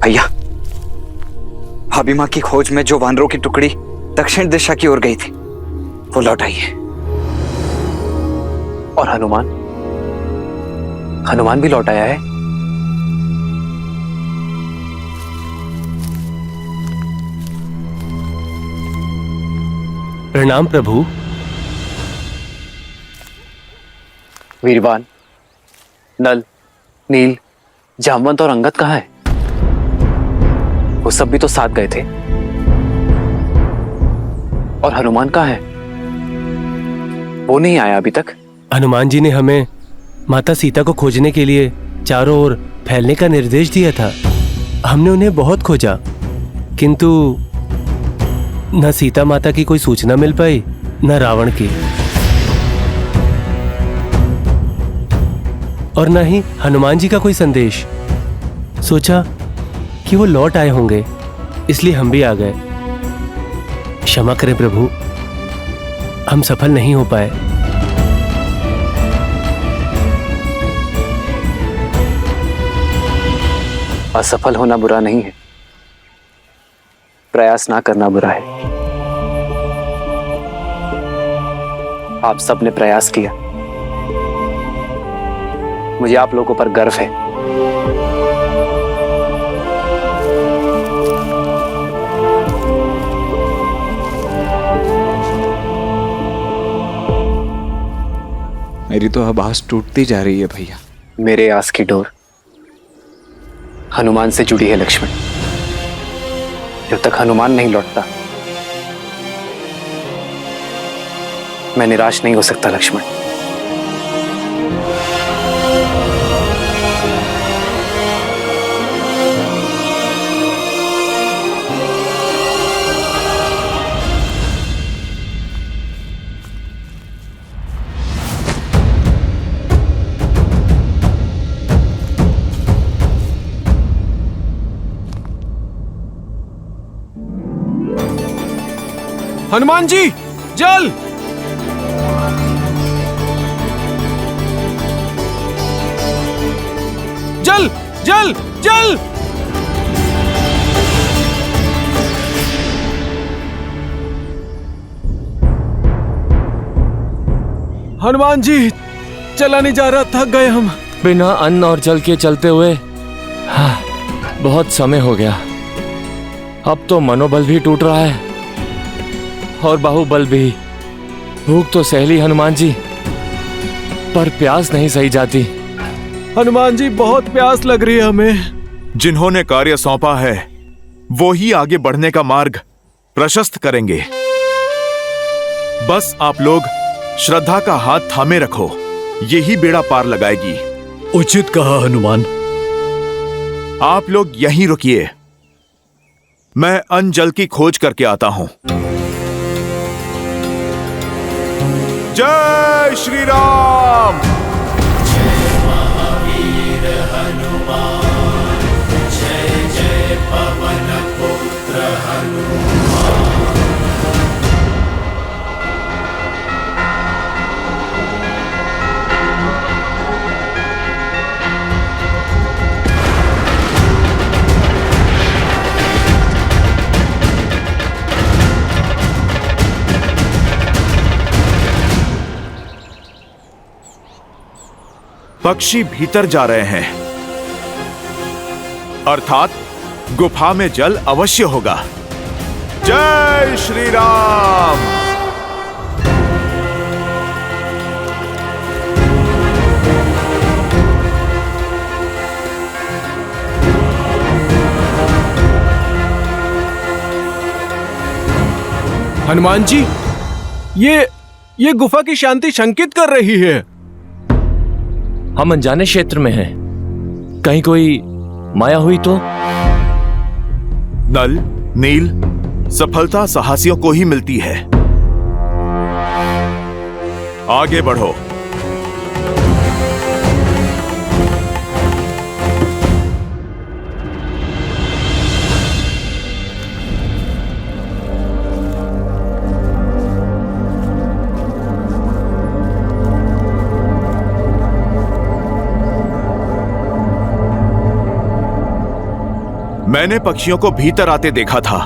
भैया, भाभी माँ की खोज में जो वानरों की टुकड़ी दक्षिण दिशा की ओर गई थी वो लौट आई है। और हनुमान? हनुमान भी लौट आया है? प्रणाम प्रभु। वीरवान, नल, नील, जामवंत और अंगद कहाँ है? वो सब भी तो साथ गए थे। और हनुमान कहाँ है? वो नहीं आया अभी तक। हनुमान जी ने हमें माता सीता को खोजने के लिए चारों ओर फैलने का निर्देश दिया था। हमने उन्हें बहुत खोजा, किंतु न सीता माता की कोई सूचना मिल पाई, न रावण की, और न ही हनुमान जी का कोई संदेश। सोचा कि वो लौट आए होंगे, इसलिए हम भी आ गए। क्षमा करें प्रभु, हम सफल नहीं हो पाए। असफल होना बुरा नहीं है, प्रयास ना करना बुरा है। आप सबने प्रयास किया, मुझे आप लोगों पर गर्व है। मेरी तो अब आस टूटती जा रही है भैया। मेरे आस की डोर हनुमान से जुड़ी है लक्ष्मण। जब तक हनुमान नहीं लौटता मैं निराश नहीं हो सकता लक्ष्मण। हनुमान जी, जल! जल! जल! जल! हनुमान जी, चला नहीं जा रहा, थक गए हम। बिना अन्न और जल के चलते हुए बहुत समय हो गया। अब तो मनोबल भी टूट रहा है और बाहुबल भी। भूख तो सह ली हनुमान जी, पर प्यास नहीं सही जाती। हनुमान जी, बहुत प्यास लग रही है हमें। जिन्होंने कार्य सौंपा है वो ही आगे बढ़ने का मार्ग प्रशस्त करेंगे। बस आप लोग श्रद्धा का हाथ थामे रखो, यही बेड़ा पार लगाएगी। उचित कहा हनुमान। आप लोग यहीं रुकिए, मैं अन्न जल की खोज करके आता हूं। जय श्री राम। जय महावीर हनुमान, जय जय पवन पुत्र हनुमान। पक्षी भीतर जा रहे हैं, अर्थात गुफा में जल अवश्य होगा। जय श्री राम। हनुमान जी, ये गुफा की शांति शंकित कर रही है। हम अनजाने क्षेत्र में हैं, कहीं कोई माया हुई तो? नल, नील, सफलता साहसियों को ही मिलती है। आगे बढ़ो। मैंने पक्षियों को भीतर आते देखा था।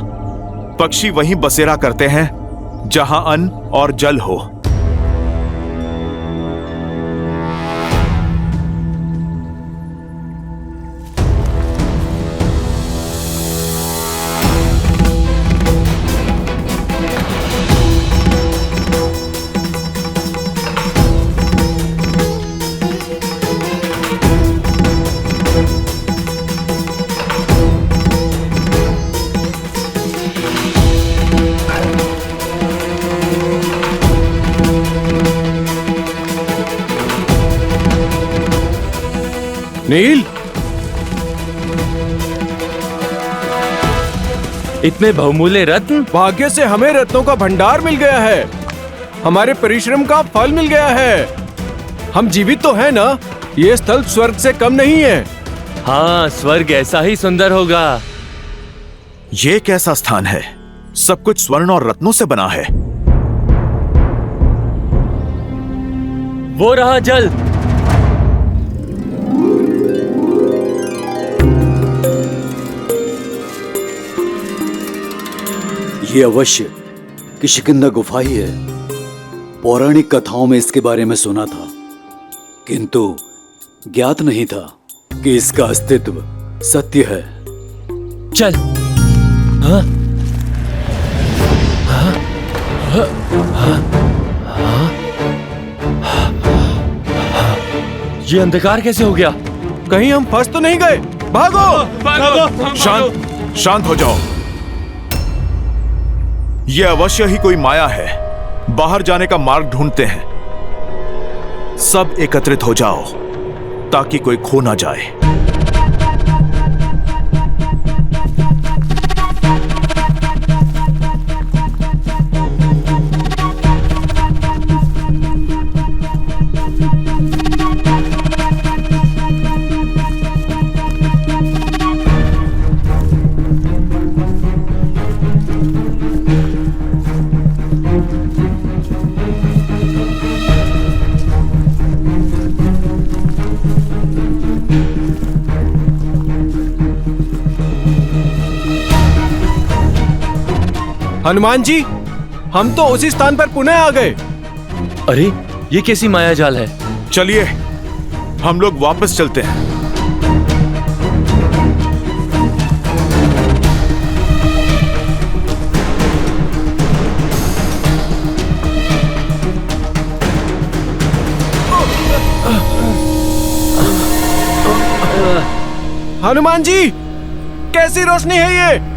पक्षी वहीं बसेरा करते हैं जहां अन्न और जल हो। नील, इतने बहुमूल्य रत्न? भाग्य से हमें रत्नों का भंडार मिल गया है। हमारे परिश्रम का फल मिल गया है। हम जीवित तो हैं ना? ये स्थल स्वर्ग से कम नहीं है। हाँ, स्वर्ग ऐसा ही सुंदर होगा। ये कैसा स्थान है? सब कुछ स्वर्ण और रत्नों से बना है। वो रहा जल। ये अवश्य किष्किंधा गुफा ही है। पौराणिक कथाओं में इसके बारे में सुना था, किंतु ज्ञात नहीं था कि इसका अस्तित्व सत्य है। चल। हाँ? ये अंधकार कैसे हो गया? कहीं हम फंस तो नहीं गए? भागो! शांत हो जाओ। ये अवश्य ही कोई माया है। बाहर जाने का मार्ग ढूंढते हैं। सब एकत्रित हो जाओ ताकि कोई खो ना जाए। हनुमान जी, हम तो उसी स्थान पर पुनः आ गए। अरे, ये कैसी माया जाल है? चलिए हम लोग वापस चलते हैं। हनुमान जी, कैसी रोशनी है ये?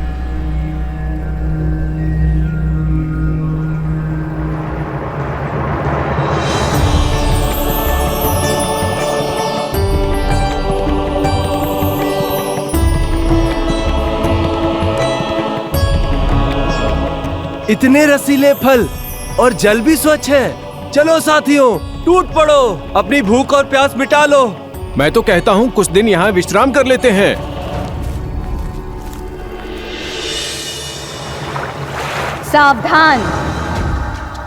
इतने रसीले फल और जल भी स्वच्छ है। चलो साथियों, टूट पड़ो, अपनी भूख और प्यास मिटा लो। मैं तो कहता हूँ कुछ दिन यहाँ विश्राम कर लेते हैं। सावधान,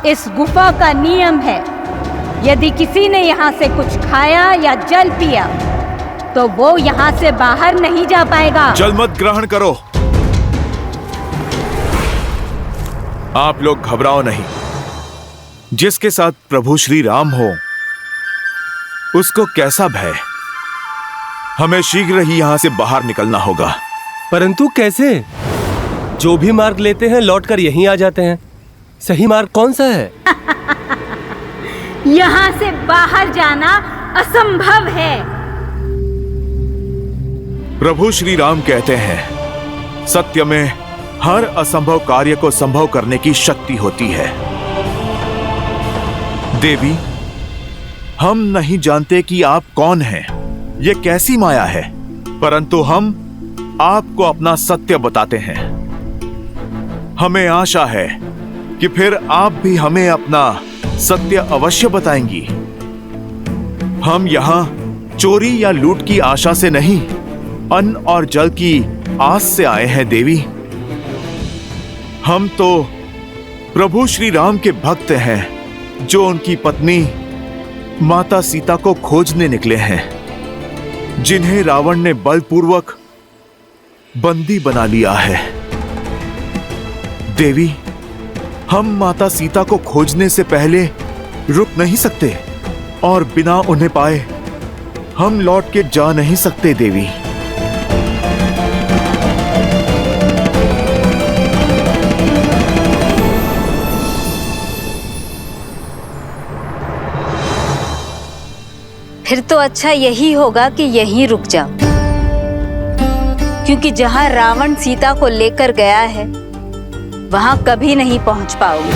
इस गुफा का नियम है, यदि किसी ने यहाँ से कुछ खाया या जल पिया तो वो यहाँ से बाहर नहीं जा पाएगा। जल मत ग्रहण करो। आप लोग घबराओ नहीं। जिसके साथ प्रभु श्री राम हो उसको कैसा भय। हमें शीघ्र ही यहां से बाहर निकलना होगा। परंतु कैसे? जो भी मार्ग लेते हैं लौटकर यहीं आ जाते हैं। सही मार्ग कौन सा है? यहाँ से बाहर जाना असंभव है। प्रभु श्री राम कहते हैं, सत्य में हर असंभव कार्य को संभव करने की शक्ति होती है। देवी, हम नहीं जानते कि आप कौन हैं, ये कैसी माया है, परंतु हम आपको अपना सत्य बताते हैं। हमें आशा है कि फिर आप भी हमें अपना सत्य अवश्य बताएंगी। हम यहाँ चोरी या लूट की आशा से नहीं, अन्न और जल की आस से आए हैं देवी। हम तो प्रभु श्री राम के भक्त हैं जो उनकी पत्नी माता सीता को खोजने निकले हैं, जिन्हें रावण ने बलपूर्वक बंदी बना लिया है। देवी, हम माता सीता को खोजने से पहले रुक नहीं सकते और बिना उन्हें पाए हम लौट के जा नहीं सकते देवी। फिर तो अच्छा यही होगा कि यहीं रुक जाओ, क्योंकि जहां रावण सीता को लेकर गया है वहां कभी नहीं पहुंच पाओगे।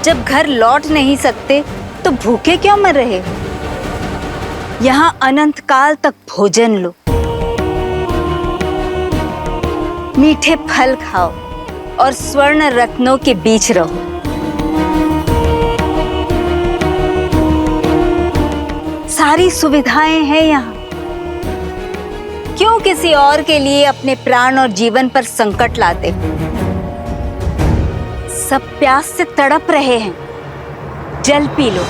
जब घर लौट नहीं सकते तो भूखे क्यों मर रहे हो? यहां अनंत काल तक भोजन लो, मीठे फल खाओ और स्वर्ण रत्नों के बीच रहो। सारी सुविधाएं हैं यहाँ। क्यों किसी और के लिए अपने प्राण और जीवन पर संकट लाते? सब प्यास से तड़प रहे हैं, जल पी लो।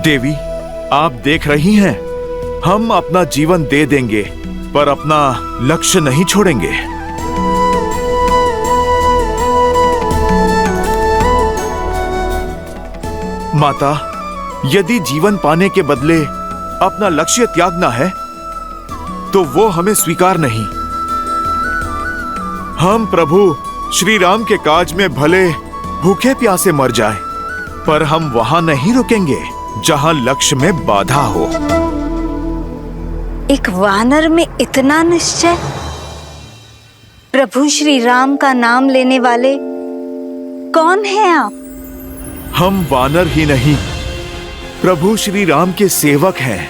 देवी, आप देख रही हैं, हम अपना जीवन दे देंगे पर अपना लक्ष्य नहीं छोड़ेंगे। माता, यदि जीवन पाने के बदले अपना लक्ष्य त्यागना है तो वो हमें स्वीकार नहीं। हम प्रभु श्री राम के काज में भले भूखे प्यासे मर जाए, पर हम वहां नहीं रुकेंगे जहां लक्ष्य में बाधा हो। एक वानर में इतना निश्चय? प्रभु श्री राम का नाम लेने वाले कौन हैं आप? हम वानर ही नहीं, प्रभु श्री राम के सेवक हैं,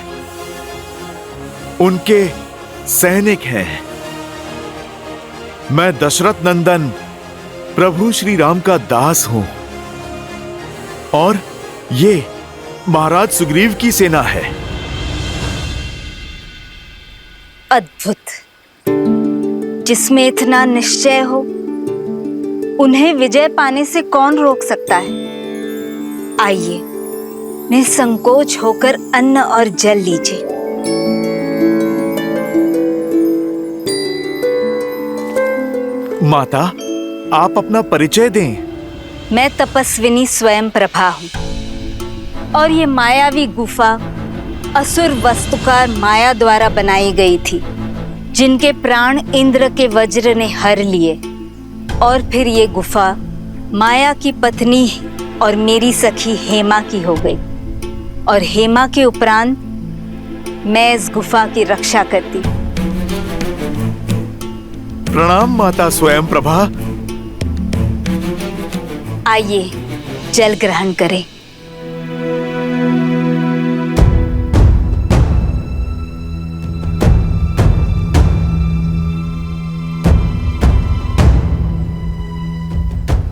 उनके सैनिक हैं। मैं दशरथ नंदन प्रभु श्री राम का दास हूं और ये महाराज सुग्रीव की सेना है। अद्भुत। जिसमें इतना निश्चय हो, उन्हें विजय पाने से कौन रोक सकता है? आइए, निसंकोच होकर अन्न और जल लीजिए। माता, आप अपना परिचय दें। मैं तपस्विनी स्वयं प्रभा हूं और ये मायावी गुफा असुर वस्तुकार माया द्वारा बनाई गई थी, जिनके प्राण इंद्र के वज्र ने हर लिए। और फिर ये गुफा माया की पत्नी और मेरी सखी हेमा की हो गई, और हेमा के उपरांत मैं इस गुफा की रक्षा करती। प्रणाम माता स्वयं प्रभा। आइए, जल ग्रहण करें।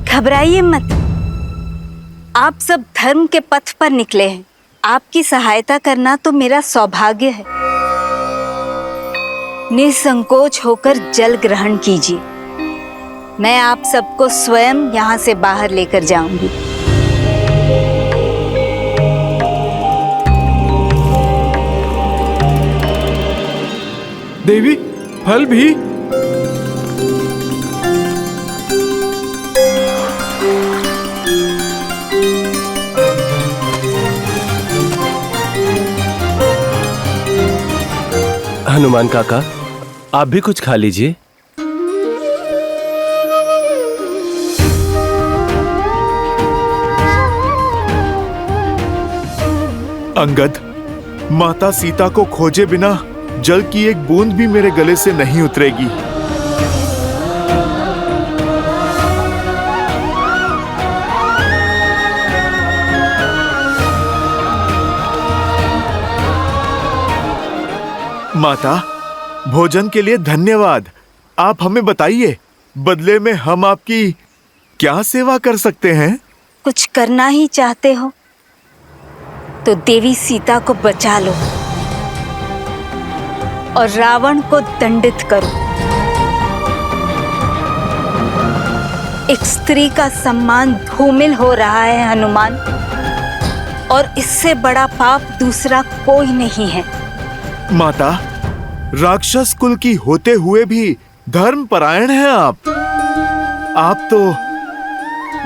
घबराइए मत, आप सब धर्म के पथ पर निकले हैं। आपकी सहायता करना तो मेरा सौभाग्य है। निसंकोच होकर जल ग्रहण कीजिए। मैं आप सबको स्वयं यहाँ से बाहर लेकर जाऊंगी। देवी फल भी? हनुमान काका, आप भी कुछ खा लीजिए। अंगद, माता सीता को खोजे बिना जल की एक बूंद भी मेरे गले से नहीं उतरेगी। माता, भोजन के लिए धन्यवाद। आप हमें बताइए, बदले में हम आपकी क्या सेवा कर सकते हैं? कुछ करना ही चाहते हो तो देवी सीता को बचा लो और रावण को दंडित करो। एक स्त्री का सम्मान धूमिल हो रहा है हनुमान, और इससे बड़ा पाप दूसरा कोई नहीं है। माता, राक्षस कुल की होते हुए भी धर्मपरायण हैं आप। आप तो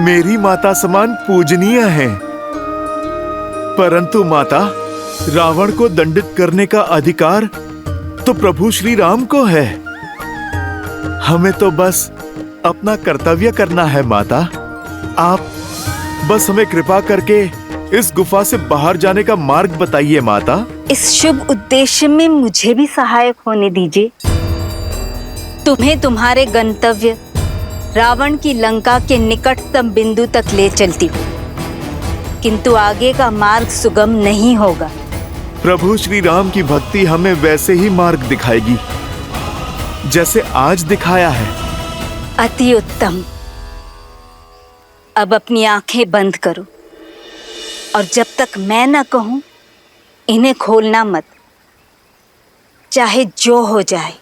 मेरी माता समान पूजनीय हैं। परंतु माता, रावण को दंडित करने का अधिकार तो प्रभु श्री राम को है। हमें तो बस अपना कर्तव्य करना है माता। आप बस हमें कृपा करके इस गुफा से बाहर जाने का मार्ग बताइए माता। इस शुभ उद्देश्य में मुझे भी सहायक होने दीजिए। तुम्हें तुम्हारे गंतव्य रावण की लंका के निकटतम बिंदु तक ले चलती हूँ, किंतु आगे का मार्ग सुगम नहीं होगा। प्रभु श्री राम की भक्ति हमें वैसे ही मार्ग दिखाएगी जैसे आज दिखाया है। अति उत्तम। अब अपनी आंखें बंद करो और जब तक मैं न कहूं इन्हें खोलना मत, चाहे जो हो जाए।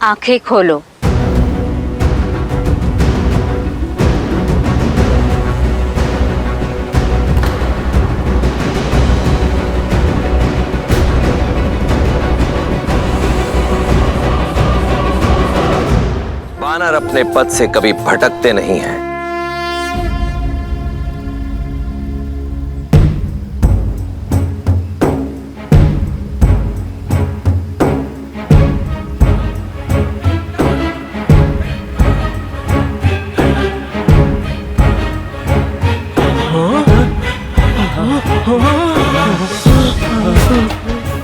आंखें खोलो। वानर अपने पद से कभी भटकते नहीं हैं।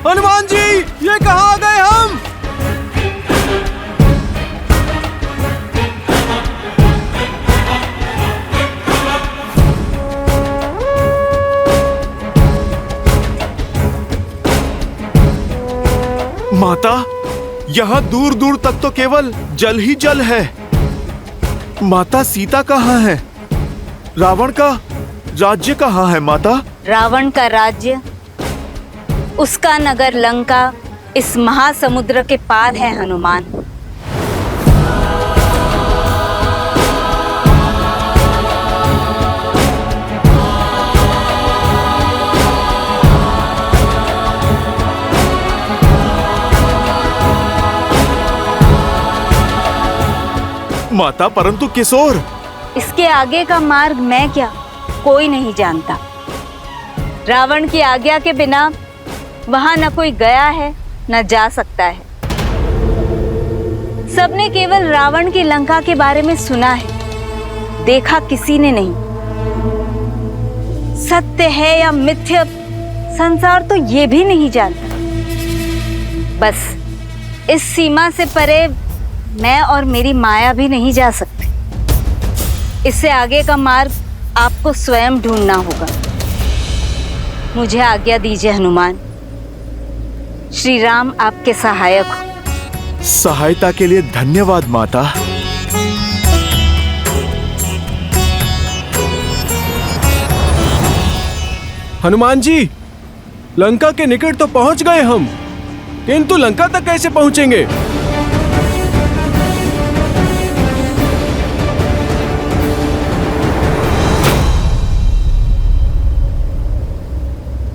हनुमान जी, ये कहाँ आ गए हम? माता, यहाँ दूर दूर तक तो केवल जल ही जल है। माता सीता कहाँ है? रावण का राज्य कहाँ है माता? रावण का राज्य, उसका नगर लंका इस महासमुद्र के पार है हनुमान। माता, परंतु किशोर। इसके आगे का मार्ग मैं क्या, कोई नहीं जानता। रावण की आज्ञा के बिना वहां न कोई गया है न जा सकता है। सबने केवल रावण की लंका के बारे में सुना है, देखा किसी ने नहीं। सत्य है या मिथ्या, संसार तो ये भी नहीं जानता। बस इस सीमा से परे मैं और मेरी माया भी नहीं जा सकते। इससे आगे का मार्ग आपको स्वयं ढूंढना होगा। मुझे आज्ञा दीजिए हनुमान। श्री राम आपके सहायक हो। सहायता के लिए धन्यवाद माता। हनुमान जी, लंका के निकट तो पहुंच गए हम, किंतु लंका तक कैसे पहुंचेंगे?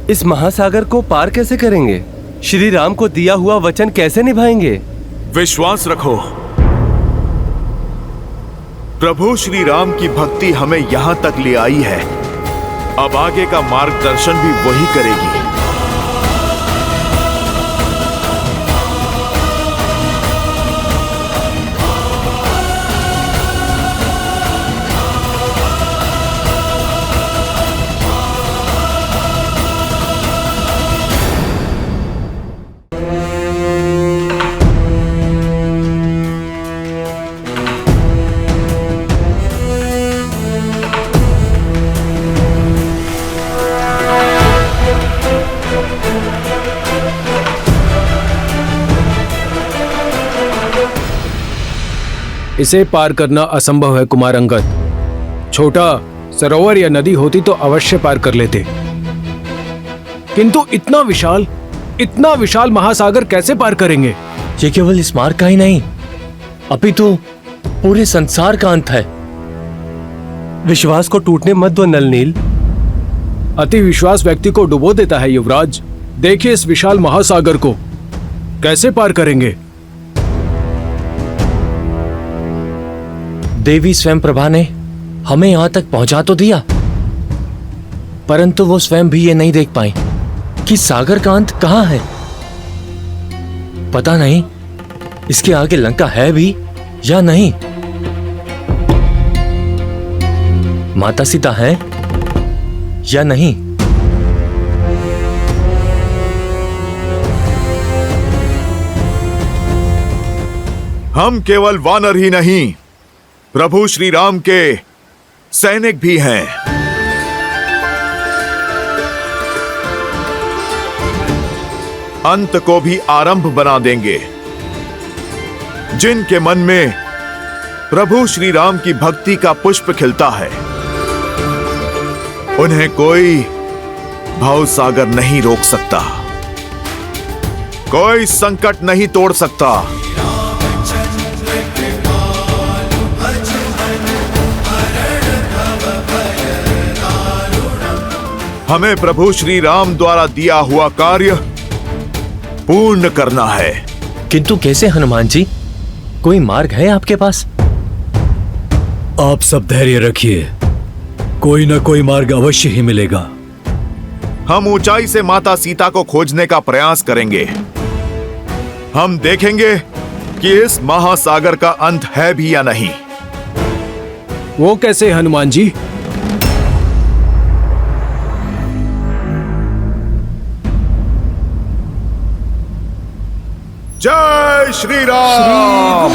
इस महासागर को पार कैसे करेंगे? श्री राम को दिया हुआ वचन कैसे निभाएंगे? विश्वास रखो, प्रभु श्री राम की भक्ति हमें यहां तक ले आई है। अब आगे का मार्गदर्शन भी वही करेगी। इसे पार करना असंभव है कुमार अंगद। छोटा सरोवर या नदी होती तो अवश्य पार कर लेते, किंतु इतना विशाल महासागर कैसे पार करेंगे? ये केवल इस मार्ग का ही नहीं, अपितु पूरे संसार का अंत है। विश्वास को टूटने मत दो नलनील। अति विश्वास व्यक्ति को डुबो देता है युवराज। देखिए इस विशाल महासागर को कैसे पार करेंगे? देवी स्वयं प्रभा ने हमें यहां तक पहुंचा तो दिया, परंतु वो स्वयं भी ये नहीं देख पाई कि सागर का अंत कहां है। पता नहीं इसके आगे लंका है भी या नहीं। माता सीता है या नहीं। हम केवल वानर ही नहीं, प्रभु श्री राम के सैनिक भी हैं। अंत को भी आरंभ बना देंगे। जिनके मन में प्रभु श्री राम की भक्ति का पुष्प खिलता है, उन्हें कोई भव सागर नहीं रोक सकता, कोई संकट नहीं तोड़ सकता। हमें प्रभु श्री राम द्वारा दिया हुआ कार्य पूर्ण करना है। किंतु कैसे हनुमान जी? कोई मार्ग है आपके पास? आप सब धैर्य रखिए, कोई ना कोई मार्ग अवश्य ही मिलेगा। हम ऊंचाई से माता सीता को खोजने का प्रयास करेंगे। हम देखेंगे कि इस महासागर का अंत है भी या नहीं। वो कैसे हनुमान जी? जय श्री राम।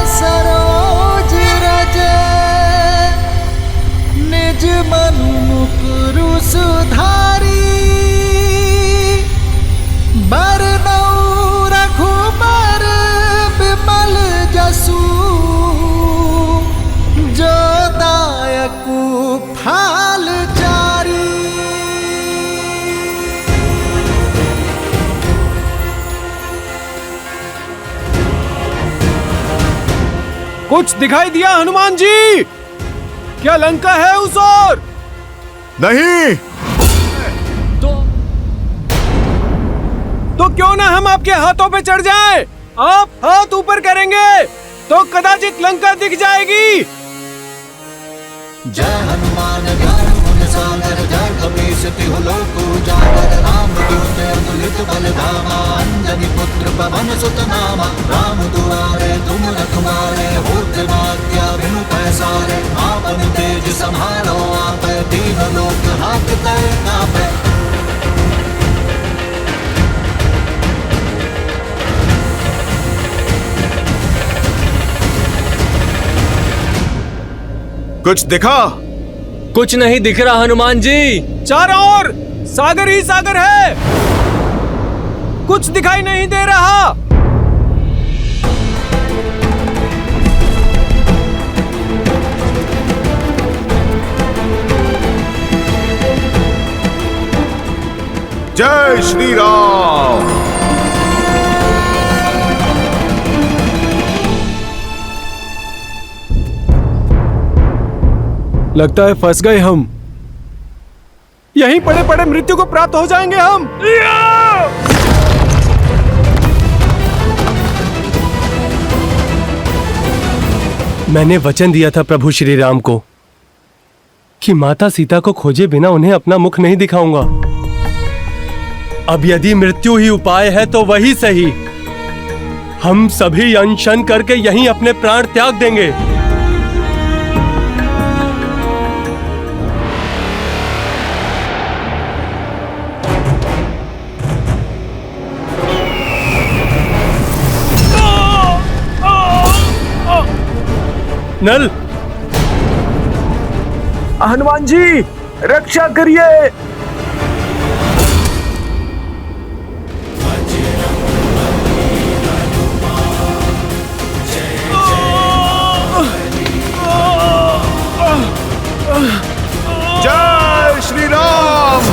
सरोज रज निज मन मुकुरु सुधारी, बरनऊ रघुबर विमल जसु, जो दायकु फल चारी। कुछ दिखाई दिया हनुमान जी? क्या लंका है उस ओर? नहीं। तो क्यों ना हम आपके हाथों पे चढ़ जाएं? आप हाथ ऊपर करेंगे तो कदाचित लंका दिख जाएगी। जय हनुमान ज्ञान गुण सागर, जय कपीस तिहु लोक उजागर, राम दूत अतुलित बल धामा, अंजनी पुत्र पवन सुत नामा, राम दुआरे तुम रखवारे, होत न आज्ञा बिनु पैसारे, आपन तेज सम्हारो आपै, तीन लोक हांकते कांपै। कुछ दिखा? कुछ नहीं दिख रहा हनुमान जी। चारों ओर सागर ही सागर है, कुछ दिखाई नहीं दे रहा। जय श्री राम। लगता है फंस गए हम, यहीं पड़े पड़े मृत्यु को प्राप्त हो जाएंगे हम। मैंने वचन दिया था प्रभु श्री राम को कि माता सीता को खोजे बिना उन्हें अपना मुख नहीं दिखाऊंगा। अब यदि मृत्यु ही उपाय है तो वही सही। हम सभी अनशन करके यहीं अपने प्राण त्याग देंगे। नल, हनुमान जी रक्षा करिए। जय श्री राम।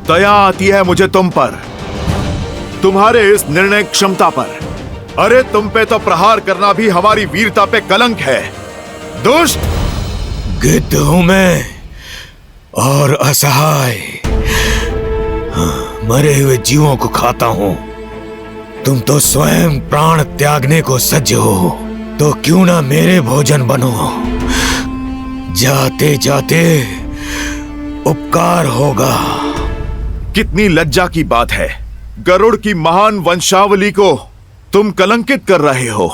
दया आती है मुझे तुम पर, तुम्हारे इस निर्णय क्षमता पर। अरे तुम पे तो प्रहार करना भी हमारी वीरता पे कलंक है, दुष्ट। गिद्ध हूं मैं और असहाय, मरे हुए जीवों को खाता हूं। तुम तो स्वयं प्राण त्यागने को सज्ज हो, तो क्यों ना मेरे भोजन बनो। जाते जाते उपकार होगा। कितनी लज्जा की बात है, गरुड़ की महान वंशावली को तुम कलंकित कर रहे हो।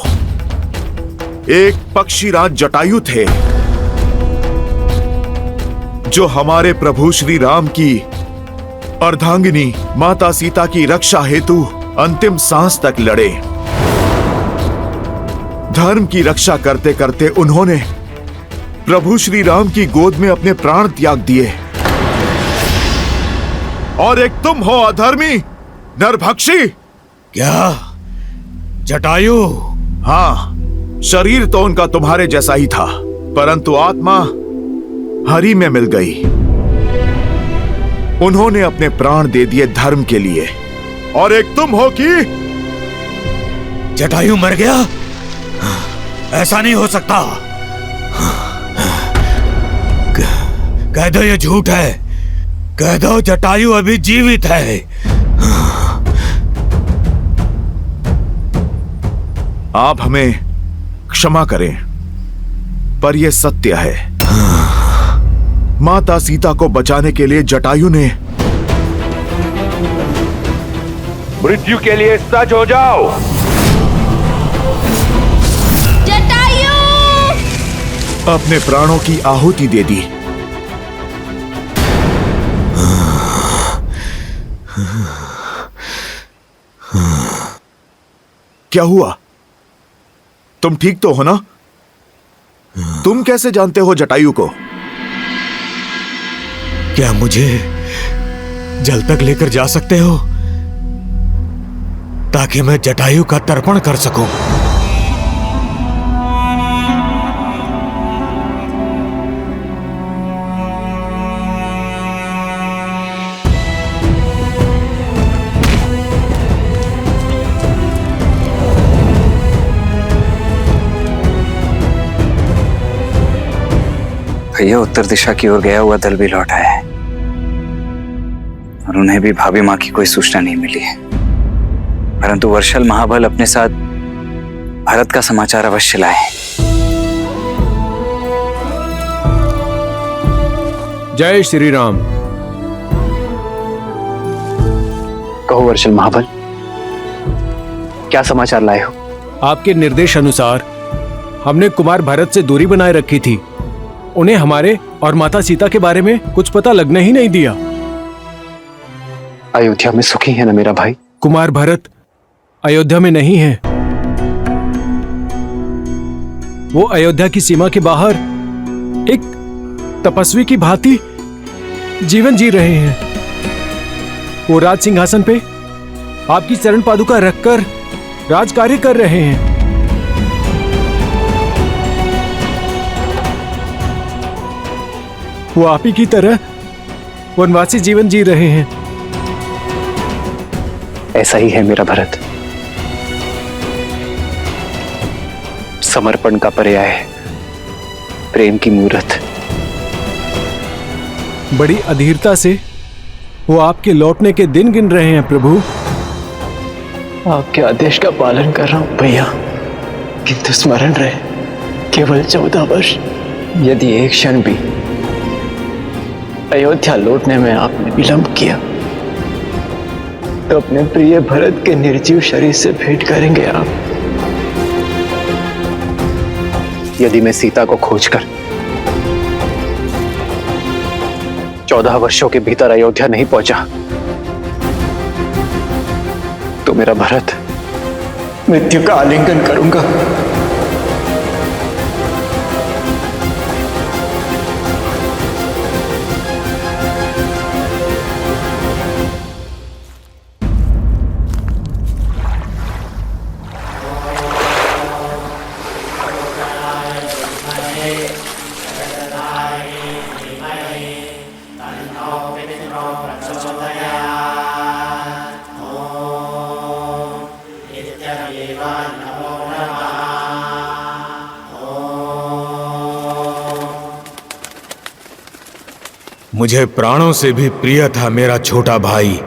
एक पक्षीराज जटायु थे जो हमारे प्रभु श्री राम की अर्धांगिनी माता सीता की रक्षा हेतु अंतिम सांस तक लड़े। धर्म की रक्षा करते करते उन्होंने प्रभु श्री राम की गोद में अपने प्राण त्याग दिए। और एक तुम हो अधर्मी, नरभक्षी। क्या जटायु? हाँ, शरीर तो उनका तुम्हारे जैसा ही था, परंतु आत्मा हरि में मिल गई। उन्होंने अपने प्राण दे दिए धर्म के लिए। और एक तुम हो कि जटायु मर गया? ऐसा नहीं हो सकता। कह दो ये झूठ है, कह दो जटायु अभी जीवित है। आप हमें क्षमा करें, पर यह सत्य है। माता सीता को बचाने के लिए जटायु ने मृत्यु के लिए सज्ज हो जाओ। जटायु! अपने प्राणों की आहुति दे दी। क्या हुआ? तुम ठीक तो हो ना? तुम कैसे जानते हो जटायु को? क्या मुझे जल तक लेकर जा सकते हो ताकि मैं जटायु का तर्पण कर सकूं? भैया उत्तर दिशा की ओर गया हुआ दल भी लौट आया है और उन्हें भी भाभी माँ की कोई सूचना नहीं मिली है। परंतु वर्षल महाबल अपने साथ भारत का समाचार अवश्य लाए। जय श्री राम। कहो वर्षल महाबल, क्या समाचार लाए हो? आपके निर्देश अनुसार हमने कुमार भरत से दूरी बनाए रखी थी। उन्हें हमारे और माता सीता के बारे में कुछ पता लगने ही नहीं दिया। अयोध्या में सुखी है ना मेरा भाई? कुमार भरत अयोध्या में नहीं है। वो अयोध्या की सीमा के बाहर एक तपस्वी की भांति जीवन जी रहे हैं। वो राज सिंहासन पे आपकी चरण पादुका रखकर राज कार्य कर रहे हैं। वो आप ही की तरह वनवासी जीवन जी रहे हैं। ऐसा ही है मेरा भरत। समर्पण का पर्याय, प्रेम की मूर्त। बड़ी अधीरता से वो आपके लौटने के दिन गिन रहे हैं प्रभु। आपके आदेश का पालन कर रहा हूं भैया, किंतु स्मरण रहे केवल 14 वर्ष। यदि एक क्षण भी अयोध्या लौटने में आपने विलंब किया तो अपने प्रिय भरत के निर्जीव शरीर से भेंट करेंगे आप। यदि मैं सीता को खोजकर 14 वर्षों के भीतर अयोध्या नहीं पहुंचा तो मेरा भरत मृत्यु का आलिंगन करूंगा। मुझे प्राणों से भी प्रिय था मेरा छोटा भाई,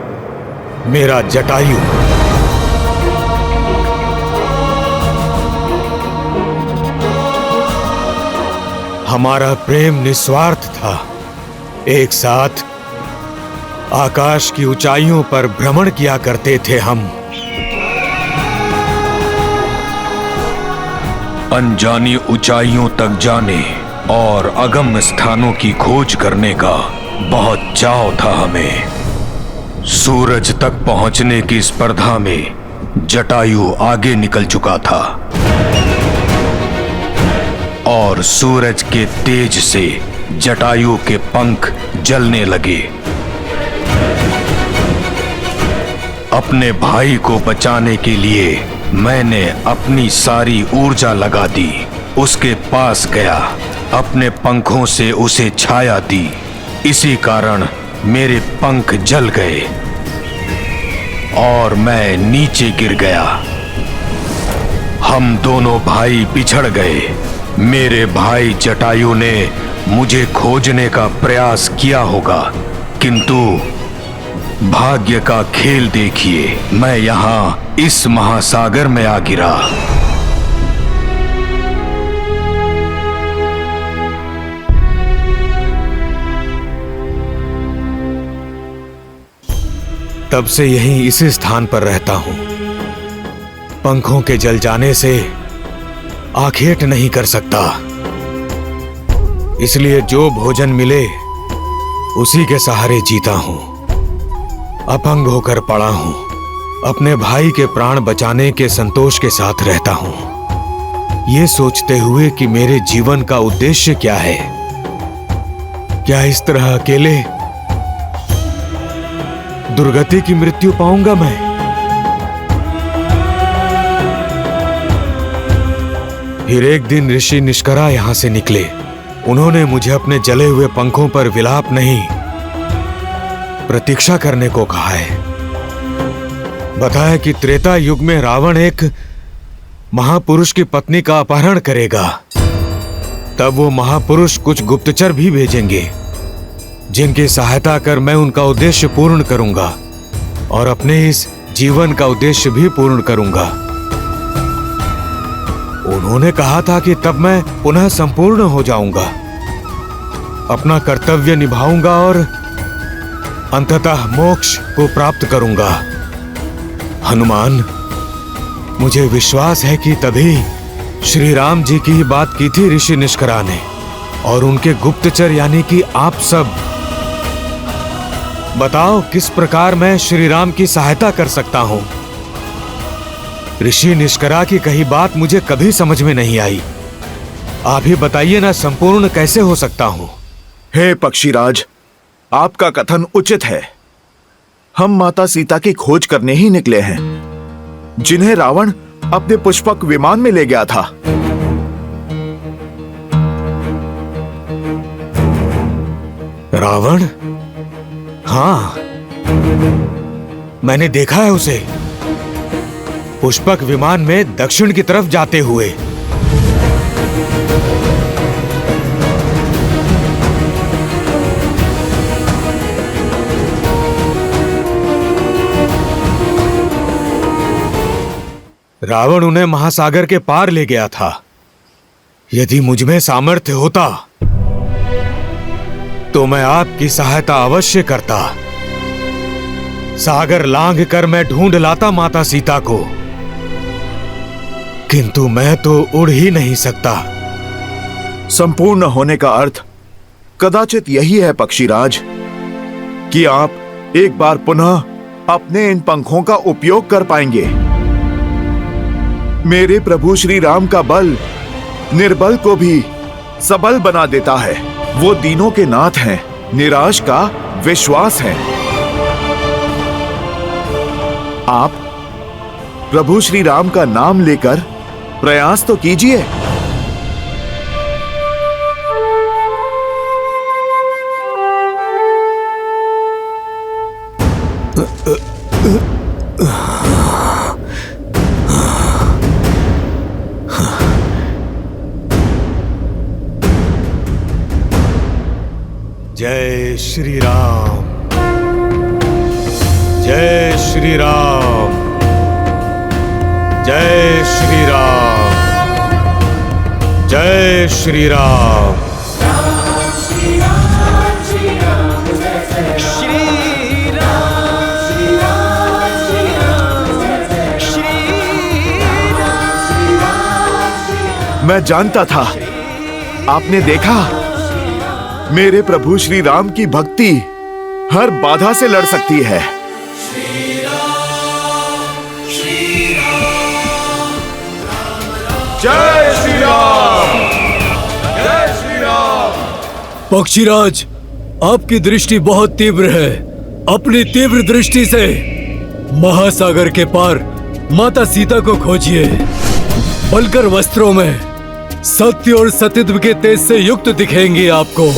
मेरा जटायु। हमारा प्रेम निस्वार्थ था। एक साथ आकाश की ऊंचाइयों पर भ्रमण किया करते थे हम। अनजानी ऊंचाइयों तक जाने और अगम्य स्थानों की खोज करने का बहुत चाव था हमें। सूरज तक पहुंचने की स्पर्धा में जटायु आगे निकल चुका था और सूरज के तेज से जटायु के पंख जलने लगे। अपने भाई को बचाने के लिए मैंने अपनी सारी ऊर्जा लगा दी। उसके पास गया, अपने पंखों से उसे छाया दी। इसी कारण मेरे पंख जल गए और मैं नीचे गिर गया। हम दोनों भाई बिछड़ गए। मेरे भाई जटायु ने मुझे खोजने का प्रयास किया होगा, किंतु भाग्य का खेल देखिए, मैं यहाँ इस महासागर में आ गिरा। तब से यहीं इसी स्थान पर रहता हूं। पंखों के जल जाने से आखेट नहीं कर सकता, इसलिए जो भोजन मिले उसी के सहारे जीता हूं। अपंग होकर पड़ा हूं। अपने भाई के प्राण बचाने के संतोष के साथ रहता हूं, ये सोचते हुए कि मेरे जीवन का उद्देश्य क्या है। क्या इस तरह अकेले दुर्गति की मृत्यु पाऊंगा मैं? फिर एक दिन ऋषि निष्करा यहां से निकले। उन्होंने मुझे अपने जले हुए पंखों पर विलाप नहीं, प्रतीक्षा करने को कहा है। बताया कि त्रेता युग में रावण एक महापुरुष की पत्नी का अपहरण करेगा। तब वो महापुरुष कुछ गुप्तचर भी भेजेंगे, जिनकी सहायता कर मैं उनका उद्देश्य पूर्ण करूंगा और अपने इस जीवन का उद्देश्य भी पूर्ण करूंगा। उन्होंने कहा था कि तब मैं पुनः संपूर्ण हो जाऊंगा, अपना कर्तव्य निभाऊंगा और अंततः मोक्ष को प्राप्त करूंगा। हनुमान, मुझे विश्वास है कि तभी श्री राम जी की ही बात की थी ऋषि निष्करा ने, और उनके गुप्तचर यानी कि आप सब। बताओ किस प्रकार मैं श्री राम की सहायता कर सकता हूं। ऋषि निष्करा की कही बात मुझे कभी समझ में नहीं आई। आप ही बताइए ना, संपूर्ण कैसे हो सकता हूं। हे पक्षीराज, आपका कथन उचित है। हम माता सीता की खोज करने ही निकले हैं, जिन्हें रावण अपने पुष्पक विमान में ले गया था। रावण? हाँ, मैंने देखा है उसे पुष्पक विमान में दक्षिण की तरफ जाते हुए। रावण उन्हें महासागर के पार ले गया था। यदि मुझ में सामर्थ्य होता तो मैं आपकी सहायता अवश्य करता। सागर लांघ कर मैं ढूंढ लाता माता सीता को, किंतु मैं तो उड़ ही नहीं सकता। संपूर्ण होने का अर्थ कदाचित यही है पक्षीराज, कि आप एक बार पुनः अपने इन पंखों का उपयोग कर पाएंगे। मेरे प्रभु श्री राम का बल निर्बल को भी सबल बना देता है। वो दीनों के नाथ हैं, निराश का विश्वास है। आप प्रभु श्री राम का नाम लेकर प्रयास तो कीजिए। जय श्री राम, जय श्री राम, जय श्री राम, जय श्री राम। मैं जानता था, आपने देखा, मेरे प्रभु श्री राम की भक्ति हर बाधा से लड़ सकती है। जय श्री राम, जय श्री राम। पक्षीराज, आपकी दृष्टि बहुत तीव्र है। अपनी तीव्र दृष्टि से महासागर के पार माता सीता को खोजिए। बलकर वस्त्रों में सत्य और सतीत्व के तेज से युक्त दिखेंगी आपको।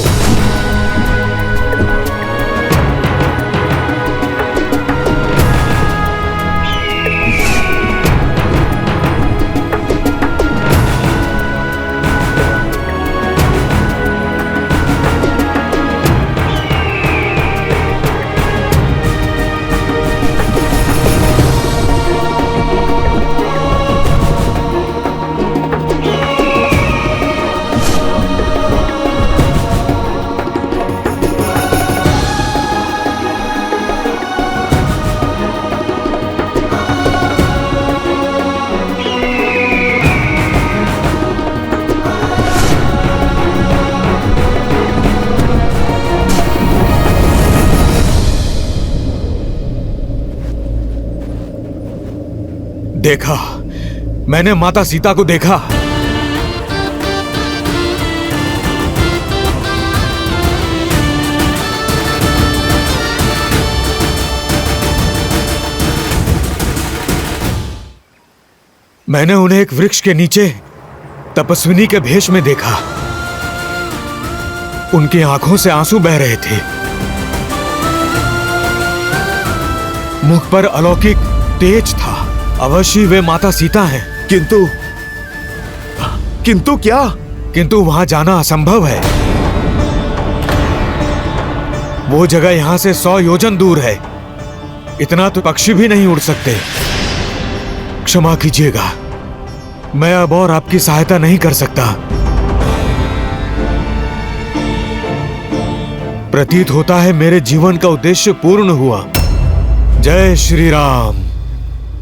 देखा, मैंने माता सीता को देखा। मैंने उन्हें एक वृक्ष के नीचे तपस्विनी के भेष में देखा। उनकी आंखों से आंसू बह रहे थे। मुख पर अलौकिक तेज था। अवश्य वे माता सीता हैं। किंतु क्या? किंतु वहां जाना असंभव है। वो जगह यहां से 100 योजन दूर है। इतना तो पक्षी भी नहीं उड़ सकते। क्षमा कीजिएगा, मैं अब और आपकी सहायता नहीं कर सकता। प्रतीत होता है मेरे जीवन का उद्देश्य पूर्ण हुआ। जय श्री राम,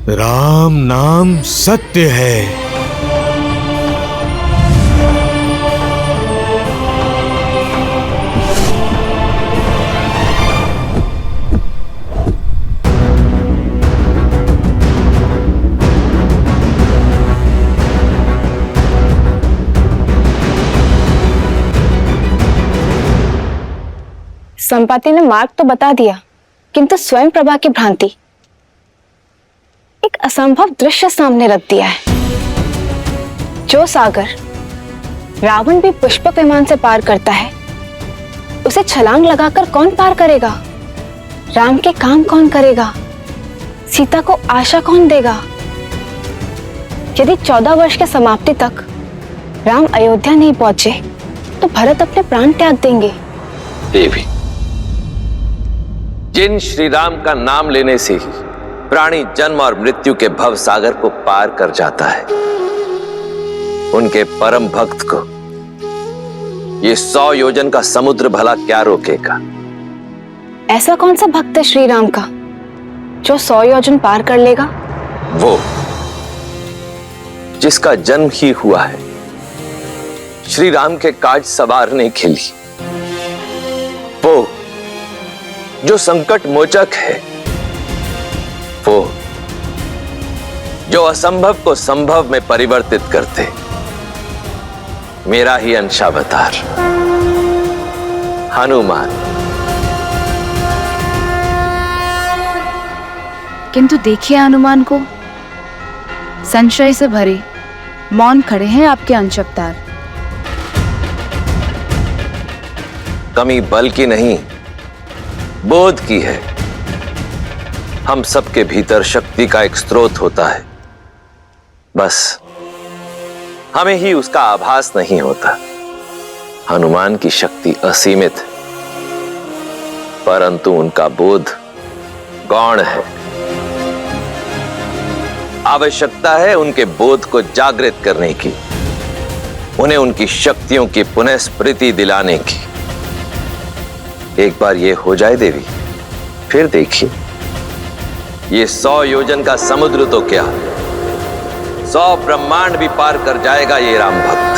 राम नाम सत्य है। संपाति ने मार्ग तो बता दिया, किंतु स्वयं प्रभा की भ्रांति, एक असंभव दृश्य सामने रख दिया है। जो सागर रावण भी पुष्पक विमान से पार करता है, उसे छलांग लगाकर कौन पार करेगा? राम के काम कौन करेगा? सीता को आशा कौन देगा? यदि 14 वर्ष के समाप्ति तक राम अयोध्या नहीं पहुंचे, तो भरत अपने प्राण त्याग देंगे। देवी, जिन श्री राम का नाम लेने से ही प्राणी जन्म और मृत्यु के भव सागर को पार कर जाता है, उनके परम भक्त को ये 100 योजन का समुद्र भला क्या रोकेगा? ऐसा कौन सा भक्त है श्री राम का जो 100 योजन पार कर लेगा? वो जिसका जन्म ही हुआ है श्री राम के काज सवारने के लिए, वो जो संकट मोचक है, वो जो असंभव को संभव में परिवर्तित करते, मेरा ही अंशावतार हनुमान। किंतु देखिए हनुमान को, संशय से भरे मौन खड़े हैं आपके अंशावतार। कमी बल की नहीं, बोध की है। हम सबके भीतर शक्ति का एक स्रोत होता है, बस हमें ही उसका आभास नहीं होता। हनुमान की शक्ति असीमित है, परंतु उनका बोध गौण है। आवश्यकता है उनके बोध को जागृत करने की, उन्हें उनकी शक्तियों की पुनः स्मृति दिलाने की। एक बार ये हो जाए देवी, फिर देखिए, ये 100 योजन का समुद्र तो क्या, 100 ब्रह्मांड भी पार कर जाएगा ये राम भक्त।